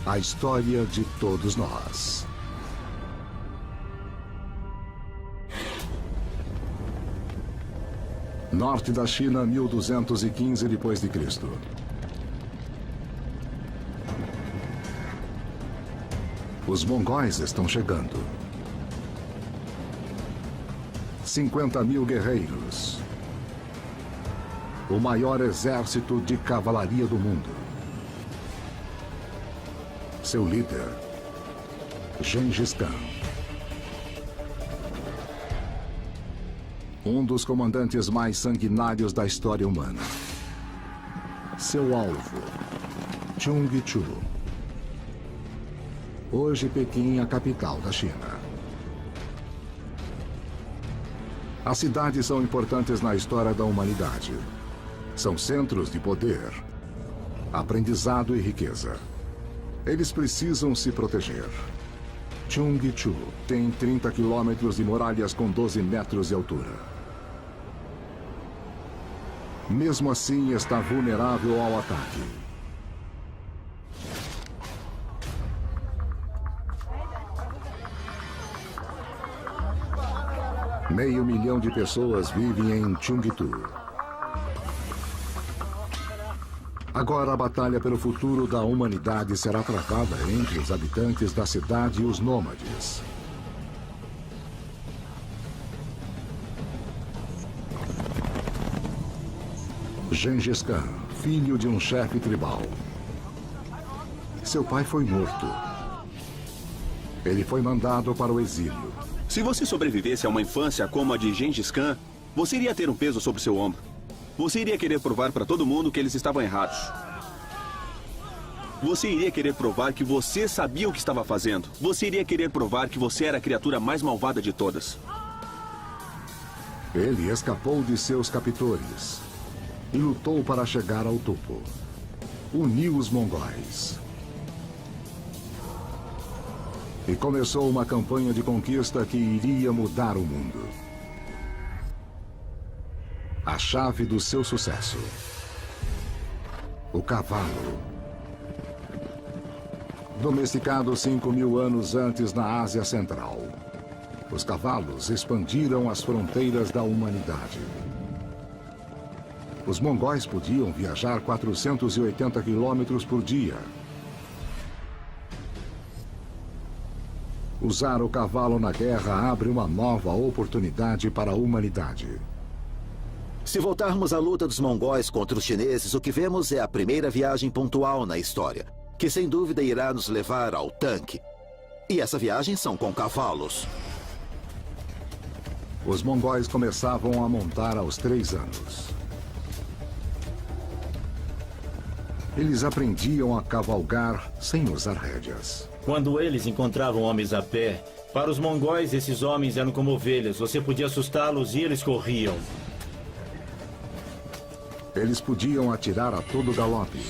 A história de todos nós. Norte da China, 1215 d.C. Os mongóis estão chegando. 50.000 guerreiros. O maior exército de cavalaria do mundo. Seu líder, Gengis Khan. Um dos comandantes mais sanguinários da história humana. Seu alvo, Chungchu. Hoje Pequim, a capital da China. As cidades são importantes na história da humanidade. São centros de poder, aprendizado e riqueza. Eles precisam se proteger. Chungchu tem 30 quilômetros de muralhas com 12 metros de altura. Mesmo assim, está vulnerável ao ataque. Meio milhão de pessoas vivem em Chungchu. Agora a batalha pelo futuro da humanidade será travada entre os habitantes da cidade e os nômades. Gengis Khan, filho de um chefe tribal. Seu pai foi morto. Ele foi mandado para o exílio. Se você sobrevivesse a uma infância como a de Gengis Khan, você iria ter um peso sobre seu ombro. Você iria querer provar para todo mundo que eles estavam errados. Você iria querer provar que você sabia o que estava fazendo. Você iria querer provar que você era a criatura mais malvada de todas. Ele escapou de seus captores e lutou para chegar ao topo. Uniu os mongóis. E começou uma campanha de conquista que iria mudar o mundo. A chave do seu sucesso. O cavalo. Domesticado 5.000 anos antes na Ásia Central. Os cavalos expandiram as fronteiras da humanidade. Os mongóis podiam viajar 480 quilômetros por dia. Usar o cavalo na guerra abre uma nova oportunidade para a humanidade. Se voltarmos à luta dos mongóis contra os chineses, o que vemos é a primeira viagem pontual na história, que sem dúvida irá nos levar ao tanque. E essa viagem são com cavalos. Os mongóis começavam a montar aos 3 anos. Eles aprendiam a cavalgar sem usar rédeas. Quando eles encontravam homens a pé, para os mongóis esses homens eram como ovelhas. Você podia assustá-los e eles corriam. Eles podiam atirar a todo galope.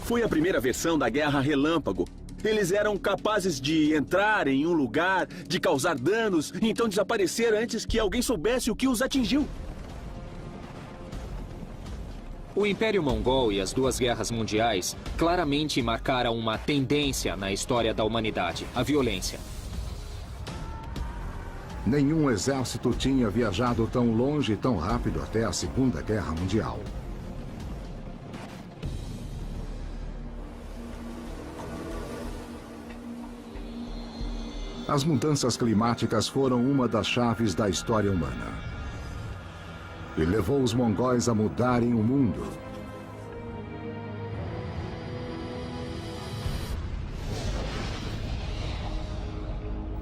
Foi a primeira versão da Guerra Relâmpago. Eles eram capazes de entrar em um lugar, de causar danos, e então desaparecer antes que alguém soubesse o que os atingiu. O Império Mongol e as duas guerras mundiais claramente marcaram uma tendência na história da humanidade, a violência. Nenhum exército tinha viajado tão longe e tão rápido até a Segunda Guerra Mundial. As mudanças climáticas foram uma das chaves da história humana. E levou os mongóis a mudarem o mundo.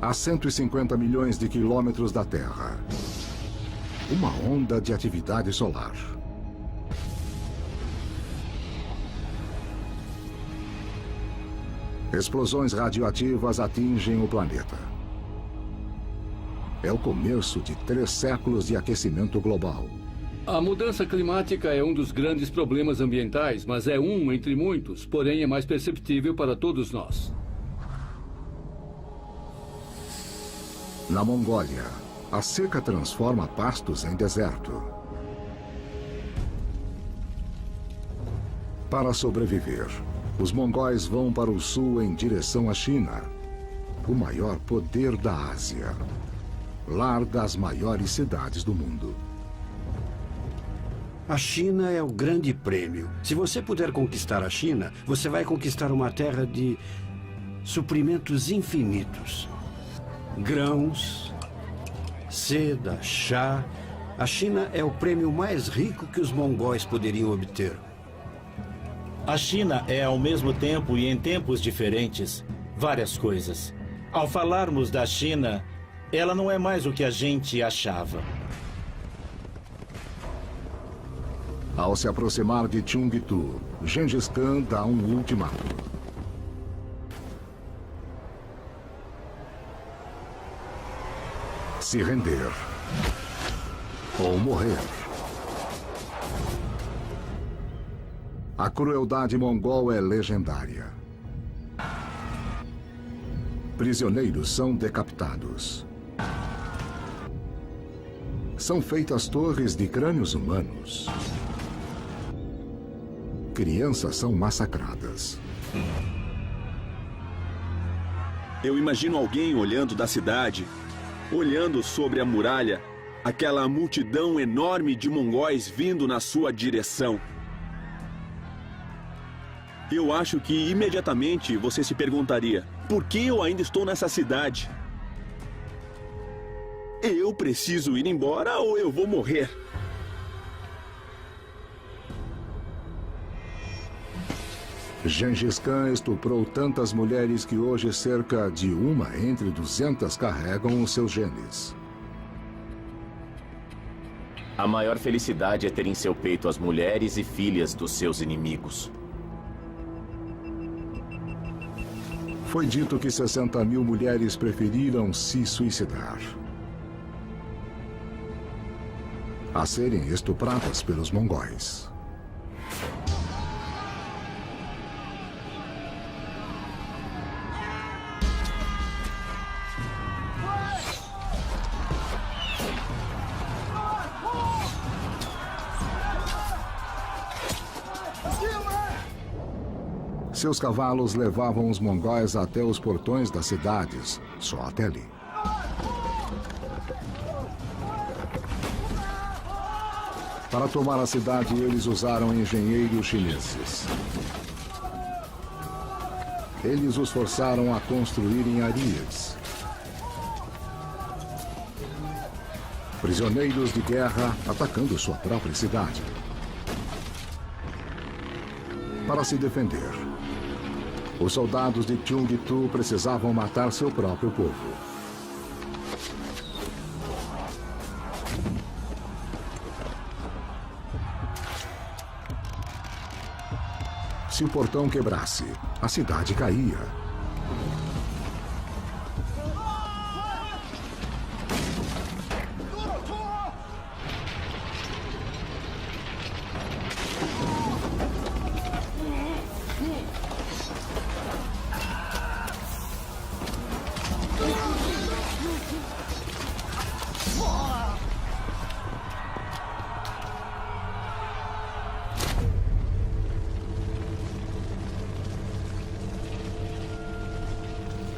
A 150 milhões de quilômetros da Terra. Uma onda de atividade solar. Explosões radioativas atingem o planeta. É o começo de 3 séculos de aquecimento global. A mudança climática é um dos grandes problemas ambientais, mas é um entre muitos, porém é mais perceptível para todos nós. Na Mongólia, a seca transforma pastos em deserto. Para sobreviver, os mongóis vão para o sul em direção à China, o maior poder da Ásia, lar das maiores cidades do mundo. A China é o grande prêmio. Se você puder conquistar a China, você vai conquistar uma terra de suprimentos infinitos. Grãos, seda, chá. A China é o prêmio mais rico que os mongóis poderiam obter. A China é, ao mesmo tempo e em tempos diferentes, várias coisas. Ao falarmos da China, ela não é mais o que a gente achava. Ao se aproximar de Cheongju, Gengis Khan dá um ultimato. Se render ou morrer. A crueldade mongol é legendária. Prisioneiros são decapitados. São feitas torres de crânios humanos. Crianças são massacradas. Eu imagino alguém olhando da cidade, olhando sobre a muralha, aquela multidão enorme de mongóis vindo na sua direção. Eu acho que imediatamente você se perguntaria: por que eu ainda estou nessa cidade? Eu preciso ir embora ou eu vou morrer? Gengis Khan estuprou tantas mulheres que hoje cerca de uma entre 200 carregam os seus genes. A maior felicidade é ter em seu peito as mulheres e filhas dos seus inimigos. Foi dito que 60 mil mulheres preferiram se suicidar a serem estupradas pelos mongóis. Seus cavalos levavam os mongóis até os portões das cidades, só até ali. Para tomar a cidade, eles usaram engenheiros chineses. Eles os forçaram a construírem arias. Prisioneiros de guerra atacando sua própria cidade. Para se defender, os soldados de Cheongju precisavam matar seu próprio povo. Se o portão quebrasse, a cidade caía.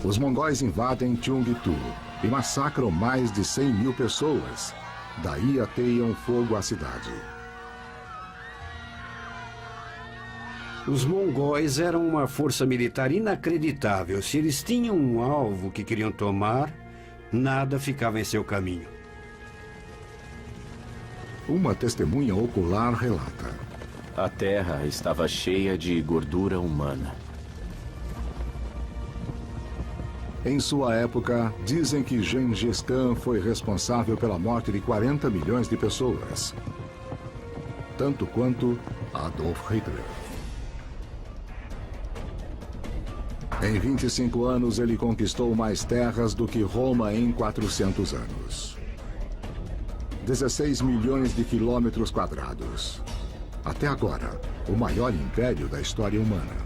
Os mongóis invadem Cheongju e massacram mais de 100 mil pessoas. Daí ateiam fogo à cidade. Os mongóis eram uma força militar inacreditável. Se eles tinham um alvo que queriam tomar, nada ficava em seu caminho. Uma testemunha ocular relata: A terra estava cheia de gordura humana. em sua época, dizem que Gengis Khan foi responsável pela morte de 40 milhões de pessoas, tanto quanto Adolf Hitler. Em 25 anos, ele conquistou mais terras do que Roma em 400 anos. 16 milhões de quilômetros quadrados. Até agora, o maior império da história humana.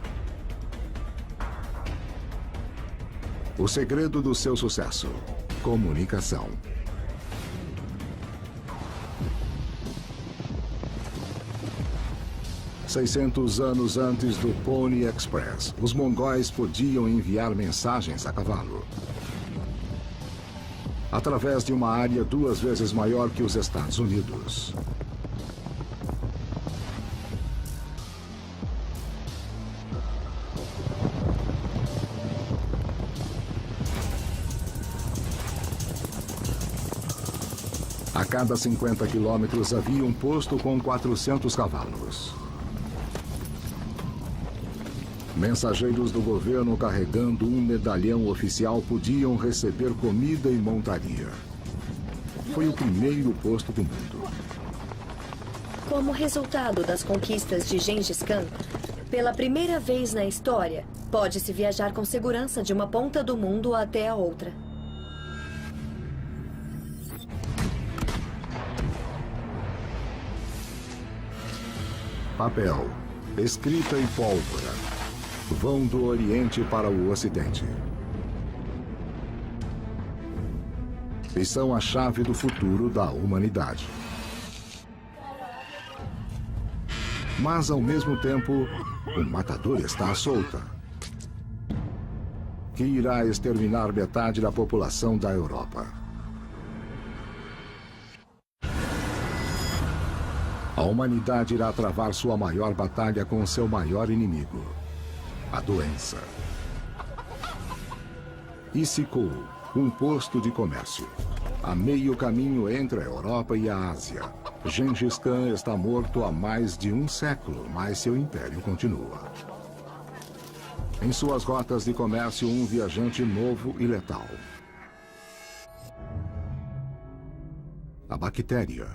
O segredo do seu sucesso: comunicação. 600 anos antes do Pony Express, os mongóis podiam enviar mensagens a cavalo. Através de uma área 2 vezes maior que os Estados Unidos. A cada 50 quilômetros havia um posto com 400 cavalos. Mensageiros do governo carregando um medalhão oficial podiam receber comida e montaria. Foi o primeiro posto do mundo. Como resultado das conquistas de Gengis Khan, pela primeira vez na história, pode-se viajar com segurança de uma ponta do mundo até a outra. Papel, escrita e pólvora vão do Oriente para o Ocidente. E são a chave do futuro da humanidade. Mas, ao mesmo tempo, o matador está à solta, que irá exterminar metade da população da Europa. A humanidade irá travar sua maior batalha com seu maior inimigo, a doença. Issyk-Kul, um posto de comércio, a meio caminho entre a Europa e a Ásia. Gengis Khan está morto há mais de um século, mas seu império continua. Em suas rotas de comércio, um viajante novo e letal. A bactéria.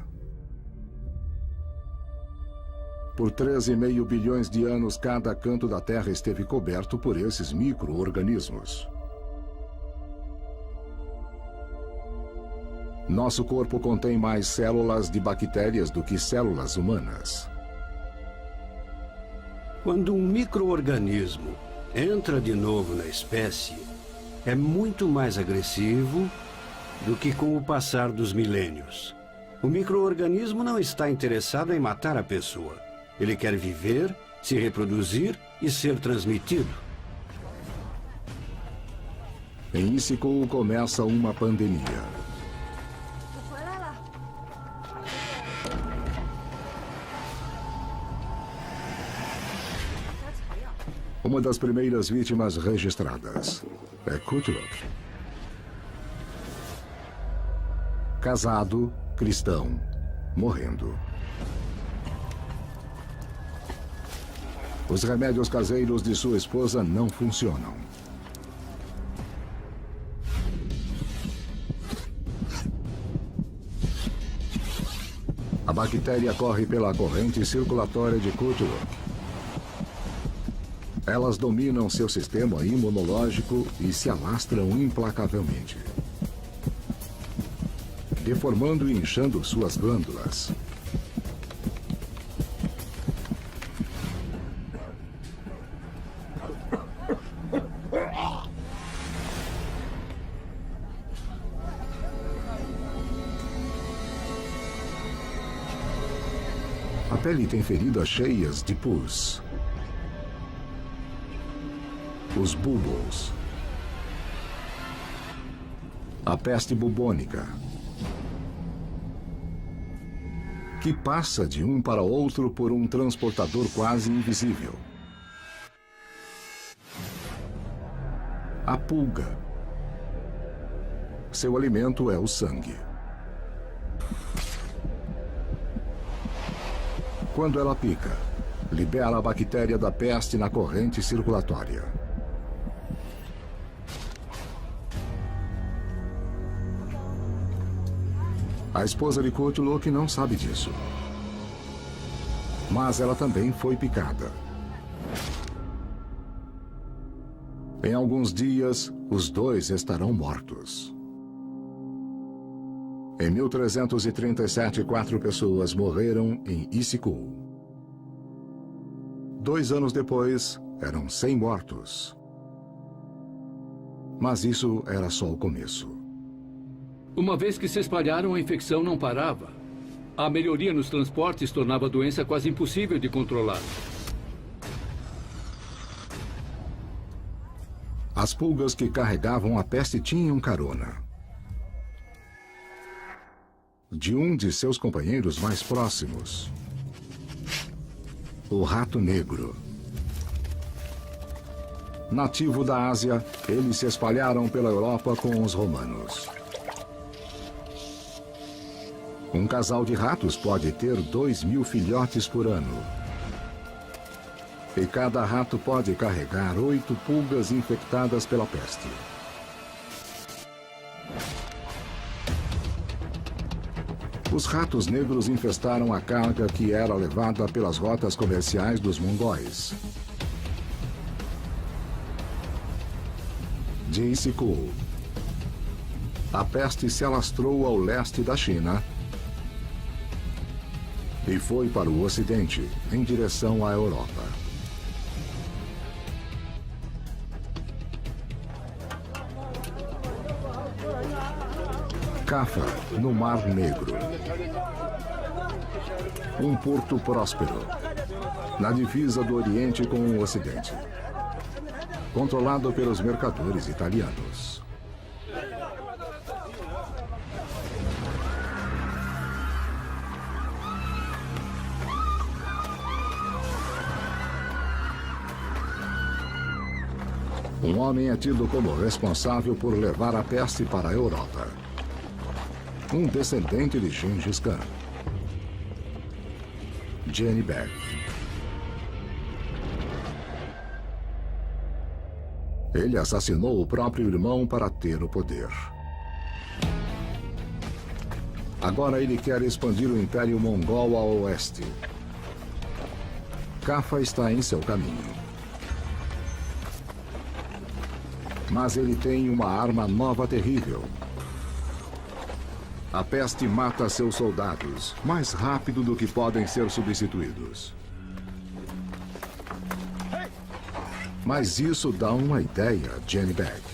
Por 13,5 bilhões de anos, cada canto da Terra esteve coberto por esses micro-organismos. Nosso corpo contém mais células de bactérias do que células humanas. Quando um micro-organismo entra de novo na espécie, é muito mais agressivo do que com o passar dos milênios. O micro-organismo não está interessado em matar a pessoa. Ele quer viver, se reproduzir e ser transmitido. Em Issyk-Kul começa uma pandemia. Uma das primeiras vítimas registradas é Kutulok. Casado, cristão, morrendo. Os remédios caseiros de sua esposa não funcionam. A bactéria corre pela corrente circulatória de Kutulok. Elas dominam seu sistema imunológico e se alastram implacavelmente, deformando e inchando suas glândulas. A pele tem feridas cheias de pus. Os bulbos. A peste bubônica, que passa de um para outro por um transportador quase invisível. A pulga. Seu alimento é o sangue. Quando ela pica, libera a bactéria da peste na corrente circulatória. A esposa de Kutulok não sabe disso. Mas ela também foi picada. Em alguns dias, os dois estarão mortos. Em 1337, 4 pessoas morreram em Issyk-Kul. 2 anos depois, eram 100 mortos. Mas isso era só o começo. Uma vez que se espalharam, a infecção não parava. A melhoria nos transportes tornava a doença quase impossível de controlar. As pulgas que carregavam a peste tinham carona de um de seus companheiros mais próximos, o rato negro. Nativo da Ásia, eles se espalharam pela Europa com os romanos. Um casal de ratos pode ter 2.000 filhotes por ano. E cada rato pode carregar 8 pulgas infectadas pela peste. Os ratos negros infestaram a carga que era levada pelas rotas comerciais dos mongóis. Disse Ku. A peste se alastrou ao leste da China e foi para o ocidente, em direção à Europa. Cafa, no Mar Negro. Um porto próspero, na divisa do Oriente com o Ocidente. Controlado pelos mercadores italianos. Um homem é tido como responsável por levar a peste para a Europa. Um descendente de Gengis Khan. Jenny Beck. Ele assassinou o próprio irmão para ter o poder. Agora ele quer expandir o Império Mongol ao oeste. Cafa está em seu caminho. Mas ele tem uma arma nova terrível. A peste mata seus soldados mais rápido do que podem ser substituídos. Mas isso dá uma ideia a Jenny Beck.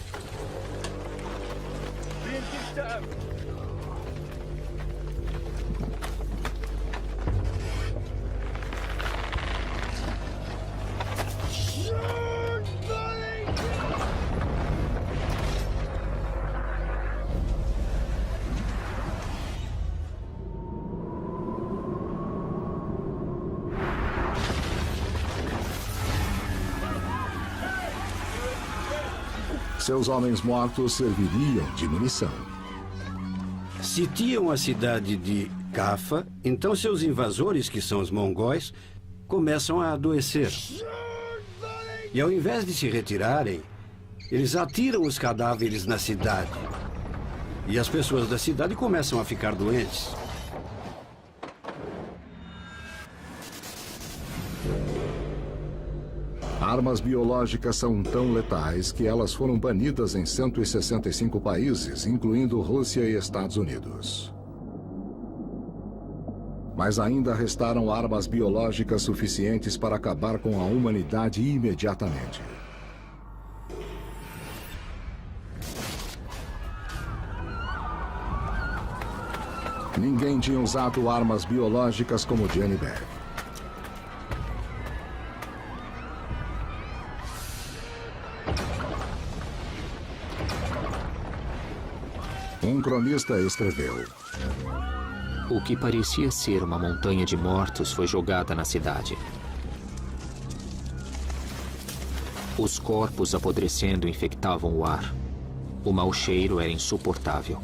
Seus homens mortos serviriam de munição. Sitiam a cidade de Cafa, então seus invasores, que são os mongóis, começam a adoecer. E ao invés de se retirarem, eles atiram os cadáveres na cidade. E as pessoas da cidade começam a ficar doentes. Armas biológicas são tão letais que elas foram banidas em 165 países, incluindo Rússia e Estados Unidos. Mas ainda restaram armas biológicas suficientes para acabar com a humanidade imediatamente. Ninguém tinha usado armas biológicas como Jenny Beck. Um cronista escreveu: O que parecia ser uma montanha de mortos foi jogada na cidade. Os corpos apodrecendo infectavam o ar. O mau cheiro era insuportável.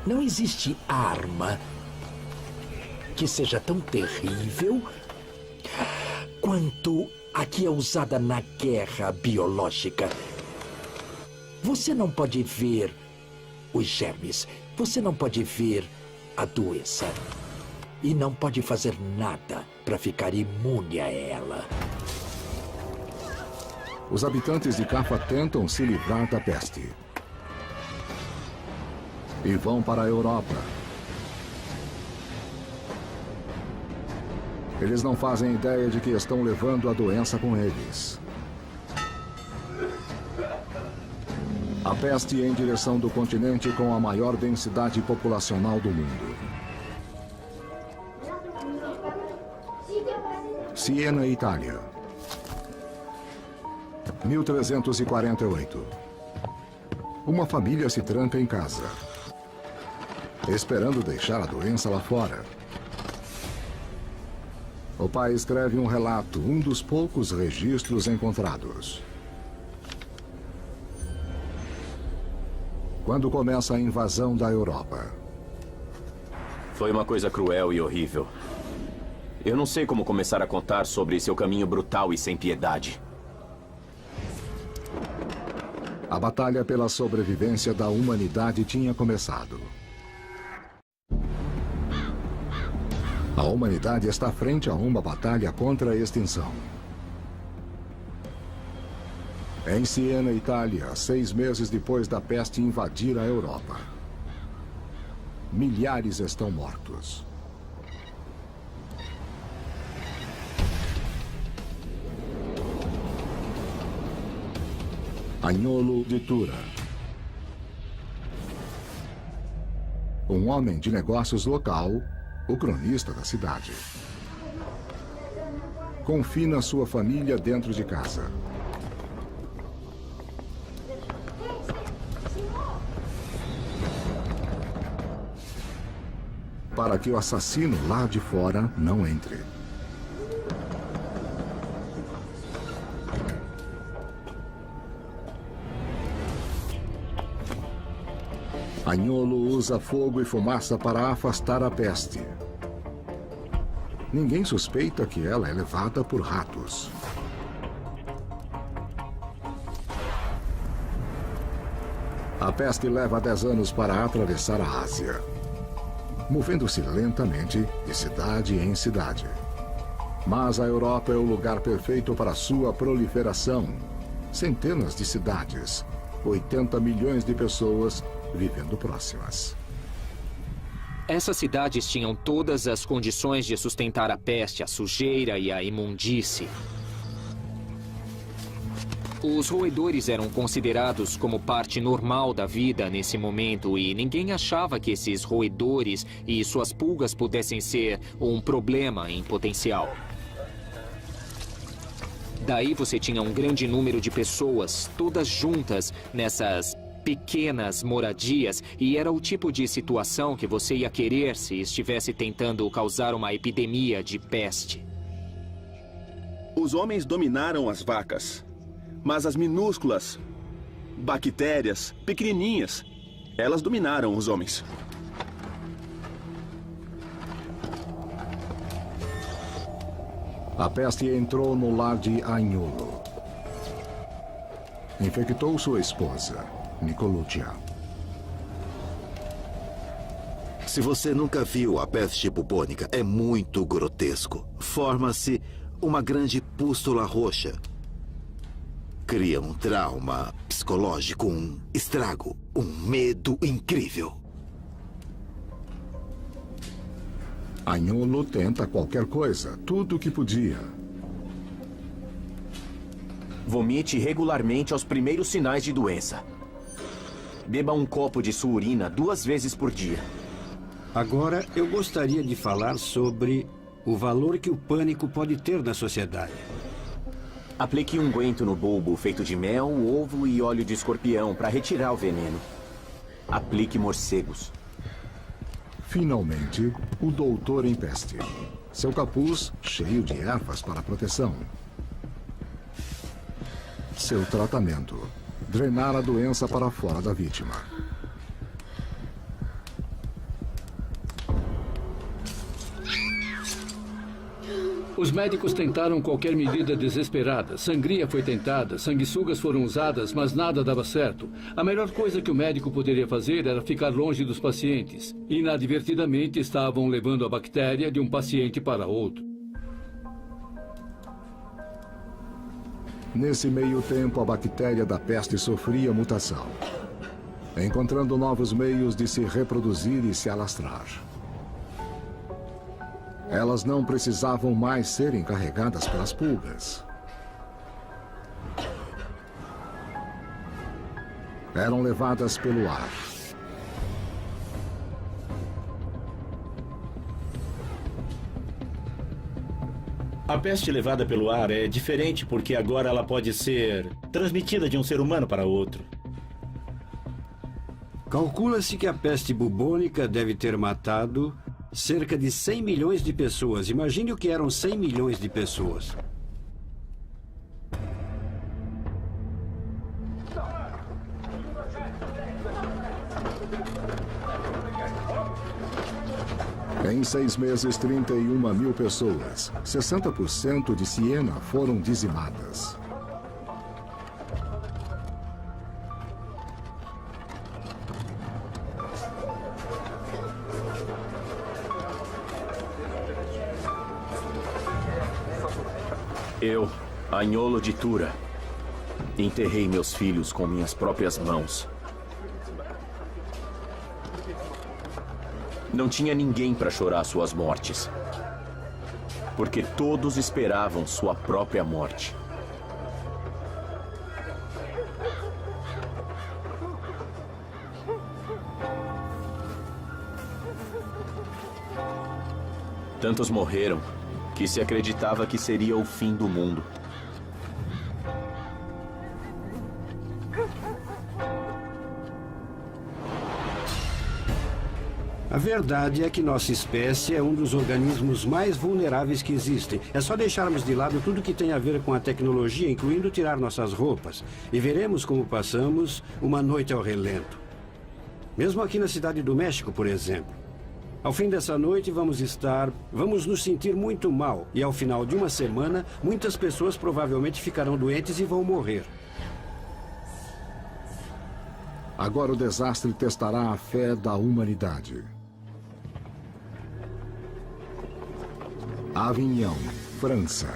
Não existe arma que seja tão terrível quanto a que é usada na guerra biológica. Você não pode ver os germes, você não pode ver a doença e não pode fazer nada para ficar imune a ela. Os habitantes de Cafa tentam se livrar da peste e vão para a Europa. Eles não fazem ideia de que estão levando a doença com eles. A peste em direção do continente com a maior densidade populacional do mundo. Siena, Itália. 1348. Uma família se tranca em casa, esperando deixar a doença lá fora. O pai escreve um relato, um dos poucos registros encontrados. Quando começa a invasão da Europa. Foi uma coisa cruel e horrível. Eu não sei como começar a contar sobre seu caminho brutal e sem piedade. A batalha pela sobrevivência da humanidade tinha começado. A humanidade está frente a uma batalha contra a extinção. Em Siena, Itália, 6 meses depois da peste invadir a Europa. Milhares estão mortos. Agnolo de Tura. Um homem de negócios local, o cronista da cidade. Confina sua família dentro de casa. Para que o assassino lá de fora não entre. Agnolo usa fogo e fumaça para afastar a peste. Ninguém suspeita que ela é levada por ratos. A peste leva 10 anos para atravessar a Ásia, movendo-se lentamente de cidade em cidade. Mas a Europa é o lugar perfeito para sua proliferação. Centenas de cidades, 80 milhões de pessoas vivendo próximas. Essas cidades tinham todas as condições de sustentar a peste, a sujeira e a imundície. Os roedores eram considerados como parte normal da vida nesse momento e ninguém achava que esses roedores e suas pulgas pudessem ser um problema em potencial. Daí você tinha um grande número de pessoas, todas juntas nessas pequenas moradias, e era o tipo de situação que você ia querer se estivesse tentando causar uma epidemia de peste. Os homens dominaram as vacas, mas as minúsculas bactérias, pequenininhas, elas dominaram os homens. A peste entrou no lar de Agnolo. Infectou sua esposa, Nicoluccia. Se você nunca viu a peste bubônica, é muito grotesco. Forma-se uma grande pústula roxa. Cria um trauma psicológico, um estrago, um medo incrível. Agnolo tenta qualquer coisa, tudo o que podia. Vomite regularmente aos primeiros sinais de doença. Beba um copo de sua urina 2 vezes por dia. Agora, eu gostaria de falar sobre o valor que o pânico pode ter na sociedade. Aplique um unguento no bulbo feito de mel, ovo e óleo de escorpião para retirar o veneno. Aplique morcegos. Finalmente, o doutor em peste. Seu capuz cheio de ervas para proteção. Seu tratamento: drenar a doença para fora da vítima. Os médicos tentaram qualquer medida desesperada. Sangria foi tentada, sanguessugas foram usadas, mas nada dava certo. A melhor coisa que o médico poderia fazer era ficar longe dos pacientes. Inadvertidamente estavam levando a bactéria de um paciente para outro. Nesse meio tempo, a bactéria da peste sofria mutação, encontrando novos meios de se reproduzir e se alastrar. Elas não precisavam mais serem carregadas pelas pulgas. eram levadas pelo ar. A peste levada pelo ar é diferente porque agora ela pode ser transmitida de um ser humano para outro. Calcula-se que a peste bubônica deve ter matado cerca de 100 milhões de pessoas. Imagine o que eram 100 milhões de pessoas. Em 6 meses, 31 mil pessoas, 60% de Siena foram dizimadas. Eu, Agnolo de Tura, enterrei meus filhos com minhas próprias mãos. Não tinha ninguém para chorar suas mortes, porque todos esperavam sua própria morte. Tantos morreram que se acreditava que seria o fim do mundo. A verdade é que nossa espécie é um dos organismos mais vulneráveis que existem. É só deixarmos de lado tudo que tem a ver com a tecnologia, incluindo tirar nossas roupas, e veremos como passamos uma noite ao relento. Mesmo aqui na cidade do México, por exemplo. Ao fim dessa noite vamos nos sentir muito mal, e ao final de uma semana, muitas pessoas provavelmente ficarão doentes e vão morrer. Agora o desastre testará a fé da humanidade. Avignon, França.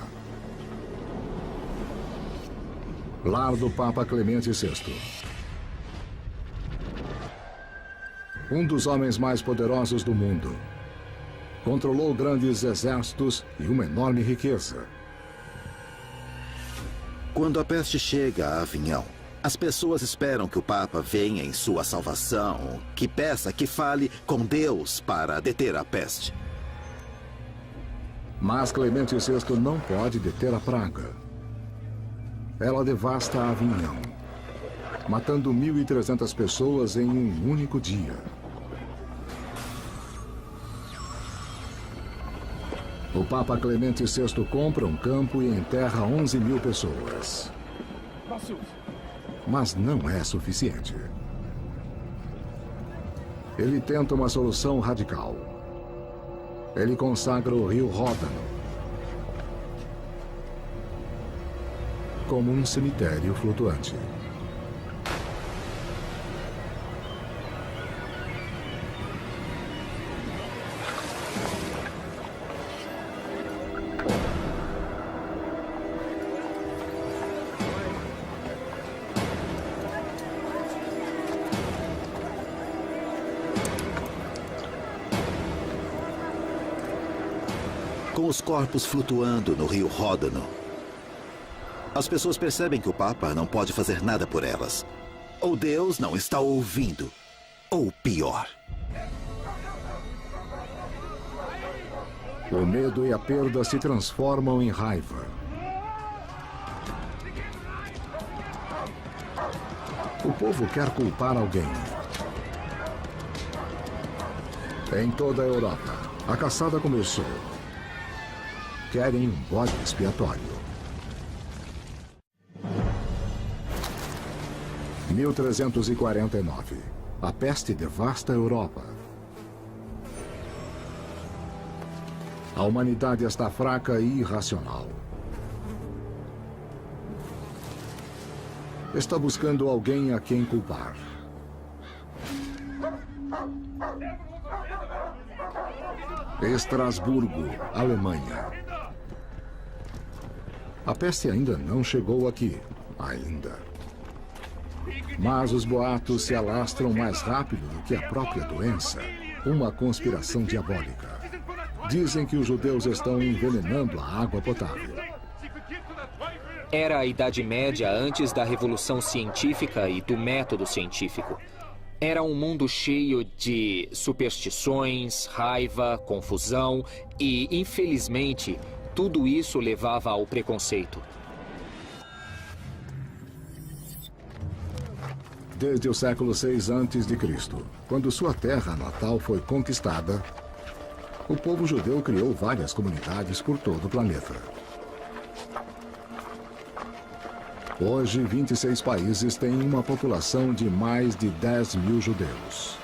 Lar do Papa Clemente VI. Um dos homens mais poderosos do mundo. Controlou grandes exércitos e uma enorme riqueza. Quando a peste chega a Avignon, as pessoas esperam que o Papa venha em sua salvação, que peça, que fale com Deus para deter a peste. Mas Clemente VI não pode deter a praga. Ela devasta Avignon, matando 1.300 pessoas em um único dia. O Papa Clemente VI compra um campo e enterra 11 mil pessoas. Mas não é suficiente. Ele tenta uma solução radical. Ele consagra o rio Ródano como um cemitério flutuante. Com os corpos flutuando no rio Ródano, as pessoas percebem que o Papa não pode fazer nada por elas. Ou Deus não está ouvindo, ou pior. O medo e a perda se transformam em raiva. O povo quer culpar alguém. Em toda a Europa, a caçada começou. Querem um bode expiatório. 1349. A peste devasta a Europa. A humanidade está fraca e irracional. Está buscando alguém a quem culpar. Estrasburgo, Alemanha. A peste ainda não chegou aqui. Ainda. Mas os boatos se alastram mais rápido do que a própria doença. Uma conspiração diabólica. Dizem que os judeus estão envenenando a água potável. Era a Idade Média antes da Revolução Científica e do método científico. Era um mundo cheio de superstições, raiva, confusão e, infelizmente, tudo isso levava ao preconceito. Desde o século VI a.C., quando sua terra natal foi conquistada, o povo judeu criou várias comunidades por todo o planeta. Hoje, 26 países têm uma população de mais de 10 mil judeus.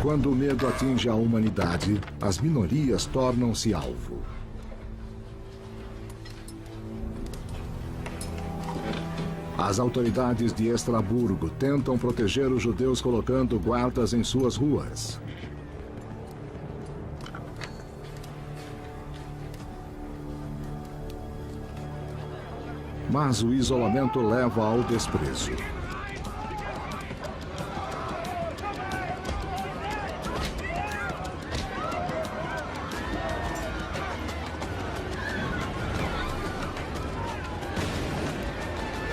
Quando o medo atinge a humanidade, as minorias tornam-se alvo. As autoridades de Estraburgo tentam proteger os judeus colocando guardas em suas ruas. Mas o isolamento leva ao desprezo.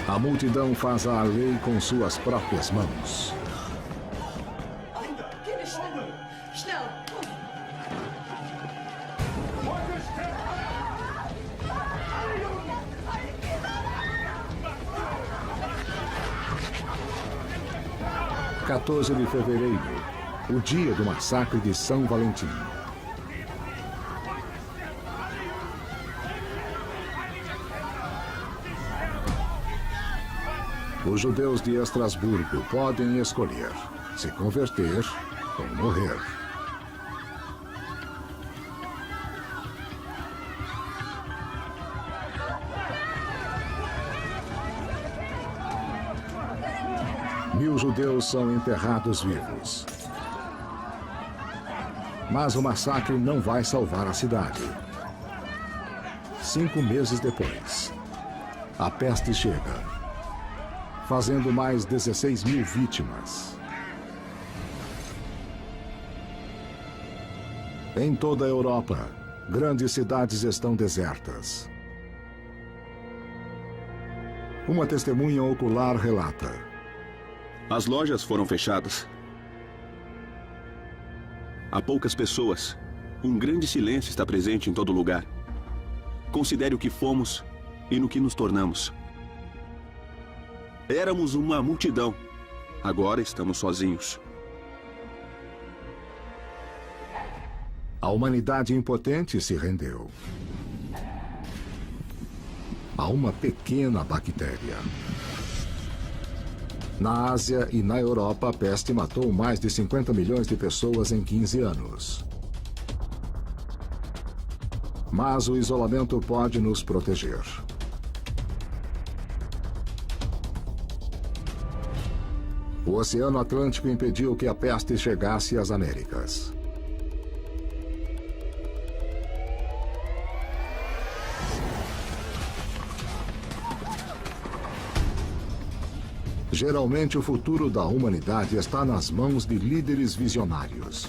A multidão faz a lei com suas próprias mãos. – 14 de fevereiro, o dia do massacre de São Valentim. Os judeus de Estrasburgo podem escolher se converter ou morrer. Mil judeus são enterrados vivos. Mas o massacre não vai salvar a cidade. 5 meses depois, a peste chega, fazendo mais 16 mil vítimas. Em toda a Europa, grandes cidades estão desertas. Uma testemunha ocular relata: As lojas foram fechadas. Há poucas pessoas. Um grande silêncio está presente em todo lugar. Considere o que fomos e no que nos tornamos. Éramos uma multidão. Agora estamos sozinhos. A humanidade impotente se rendeu a uma pequena bactéria. Na Ásia e na Europa, a peste matou mais de 50 milhões de pessoas em 15 anos. Mas o isolamento pode nos proteger. O Oceano Atlântico impediu que a peste chegasse às Américas. Geralmente, o futuro da humanidade está nas mãos de líderes visionários.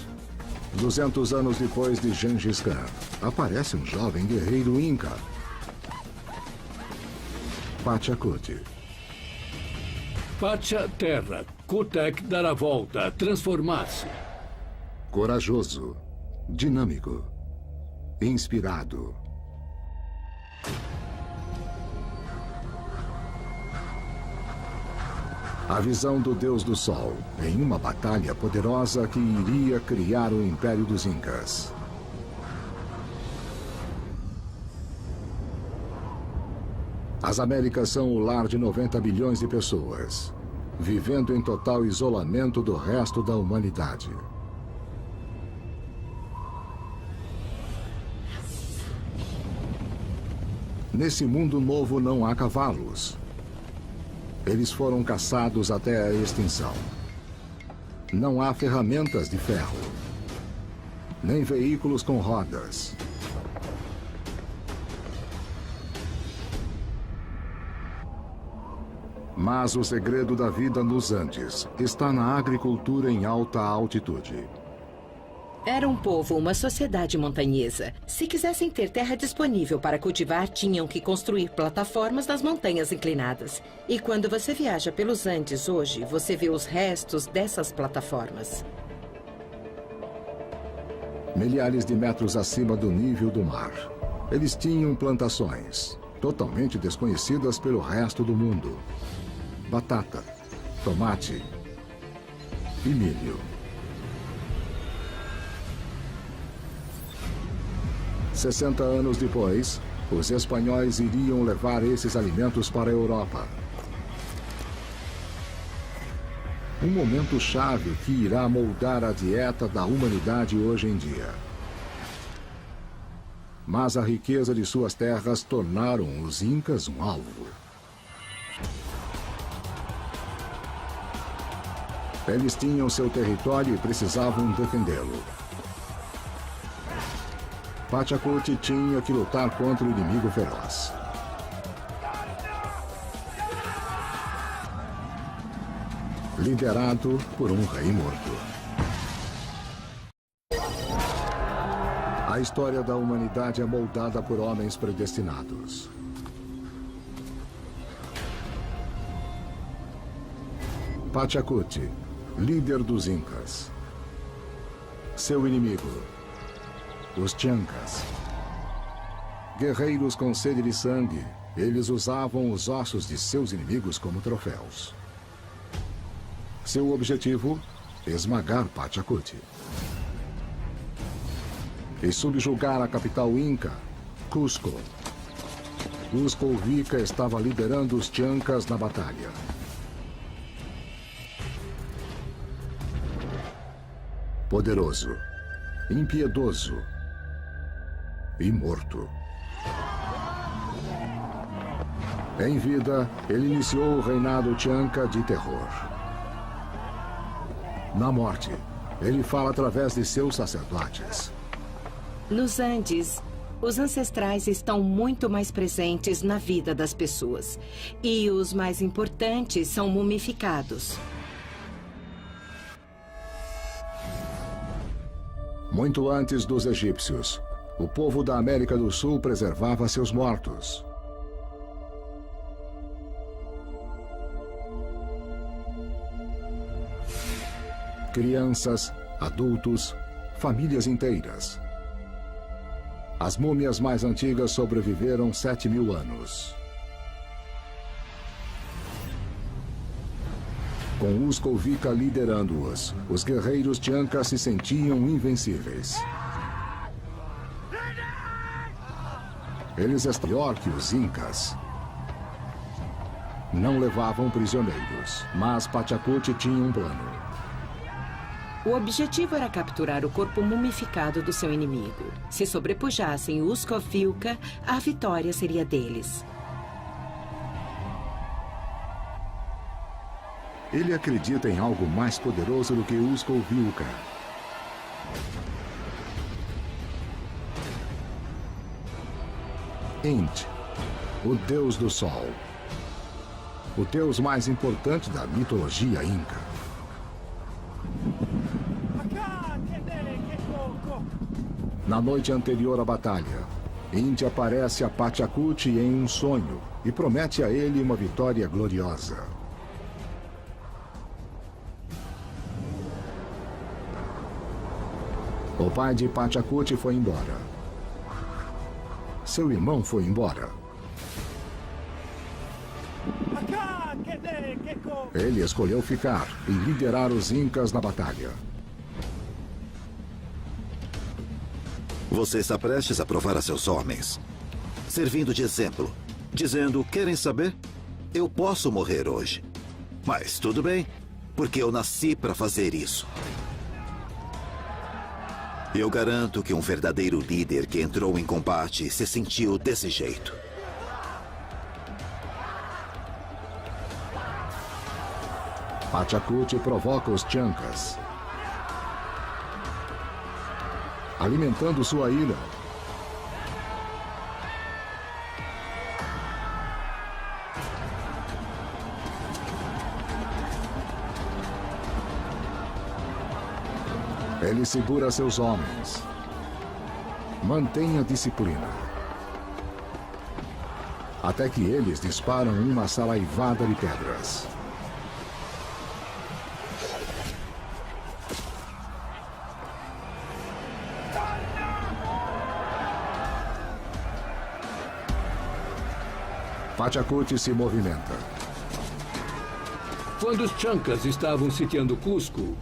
200 anos depois de Gengis Khan, aparece um jovem guerreiro inca, Pachacuti. Pacha, terra. Kutek, dar a volta, transformar-se. Corajoso, dinâmico, inspirado. A visão do Deus do Sol em uma batalha poderosa que iria criar o Império dos Incas. As Américas são o lar de 90 bilhões de pessoas, vivendo em total isolamento do resto da humanidade. Nesse mundo novo não há cavalos. Eles foram caçados até a extinção. Não há ferramentas de ferro, nem veículos com rodas. Mas o segredo da vida nos Andes está na agricultura em alta altitude. Era um povo, uma sociedade montanhesa. Se quisessem ter terra disponível para cultivar, tinham que construir plataformas nas montanhas inclinadas. E quando você viaja pelos Andes hoje, você vê os restos dessas plataformas. Milhares de metros acima do nível do mar. Eles tinham plantações, totalmente desconhecidas pelo resto do mundo. Batata, tomate e milho. 60 anos depois, os espanhóis iriam levar esses alimentos para a Europa. Um momento chave que irá moldar a dieta da humanidade hoje em dia. Mas a riqueza de suas terras tornaram os incas um alvo. Eles tinham seu território e precisavam defendê-lo. Pachacuti tinha que lutar contra o inimigo feroz. Liderado por um rei morto. A história da humanidade é moldada por homens predestinados. Pachacuti, líder dos Incas. Seu inimigo, os Chancas. Guerreiros com sede de sangue, eles usavam os ossos de seus inimigos como troféus. Seu objetivo, esmagar Pachacuti. E subjugar a capital inca, Cusco. Cusco Vica estava liderando os Chancas na batalha. Poderoso, impiedoso e morto. Em vida, ele iniciou o reinado Chanca de terror. Na morte, ele fala através de seus sacerdotes. Nos Andes, os ancestrais estão muito mais presentes na vida das pessoas. E os mais importantes são mumificados. Muito antes dos egípcios, o povo da América do Sul preservava seus mortos. Crianças, adultos, famílias inteiras. As múmias mais antigas sobreviveram 7.000 anos. Com Cusco Vica liderando-os, os guerreiros Chancas se sentiam invencíveis. Eles eram pior que os Incas. Não levavam prisioneiros, mas Pachacuti tinha um plano. O objetivo era capturar o corpo mumificado do seu inimigo. Se sobrepujassem Cusco Vica, a vitória seria deles. Ele acredita em algo mais poderoso do que Cusco Vica. Inti, o deus do sol. O deus mais importante da mitologia inca. Na noite anterior à batalha, Inti aparece a Pachacuti em um sonho e promete a ele uma vitória gloriosa. O pai de Pachacuti foi embora. Seu irmão foi embora. Ele escolheu ficar e liderar os Incas na batalha. Você está prestes a provar a seus homens, servindo de exemplo, dizendo, querem saber? Eu posso morrer hoje. Mas tudo bem, porque eu nasci para fazer isso. Eu garanto que um verdadeiro líder que entrou em combate se sentiu desse jeito. Pachacuti provoca os Chancas, alimentando sua ira. Ele segura seus homens. Mantenha disciplina. Até que eles disparam uma saraivada de pedras. Pachacute se movimenta. Quando os Chancas estavam sitiando Cusco,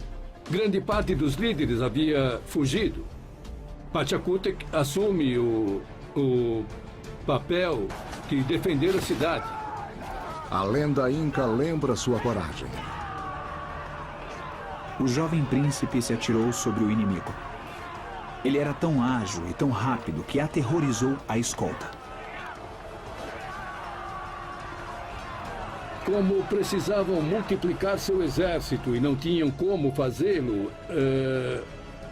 grande parte dos líderes havia fugido. Pachacútec assume o papel de defender a cidade. A lenda inca lembra sua coragem. O jovem príncipe se atirou sobre o inimigo. Ele era tão ágil e tão rápido que aterrorizou a escolta. Como precisavam multiplicar seu exército e não tinham como fazê-lo,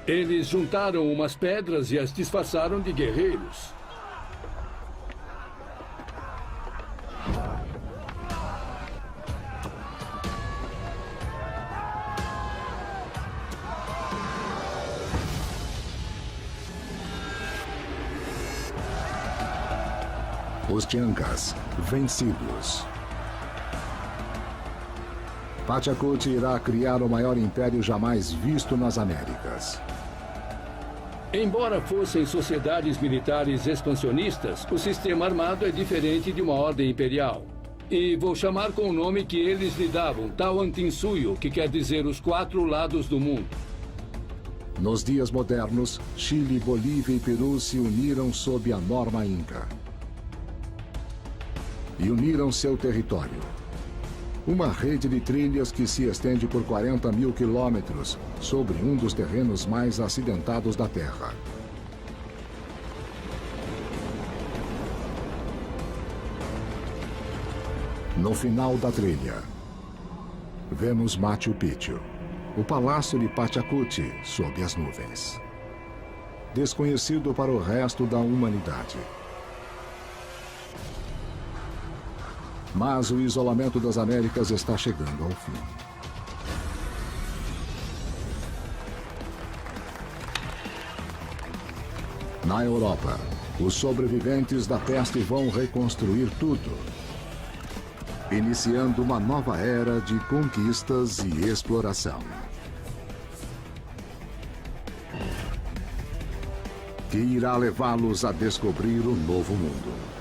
eles juntaram umas pedras e as disfarçaram de guerreiros. Os Chancas, vencidos. Pachacute irá criar o maior império jamais visto nas Américas. Embora fossem sociedades militares expansionistas, o sistema armado é diferente de uma ordem imperial. E vou chamar com o nome que eles lhe davam, Tawantinsuyo, que quer dizer os 4 lados do mundo. Nos dias modernos, Chile, Bolívia e Peru se uniram sob a norma inca. E uniram seu território. Uma rede de trilhas que se estende por 40 mil quilômetros sobre um dos terrenos mais acidentados da Terra. No final da trilha, vemos Machu Picchu, o palácio de Pachacute sob as nuvens. Desconhecido para o resto da humanidade. Mas o isolamento das Américas está chegando ao fim. Na Europa, os sobreviventes da peste vão reconstruir tudo, iniciando uma nova era de conquistas e exploração. Que irá levá-los a descobrir o novo mundo.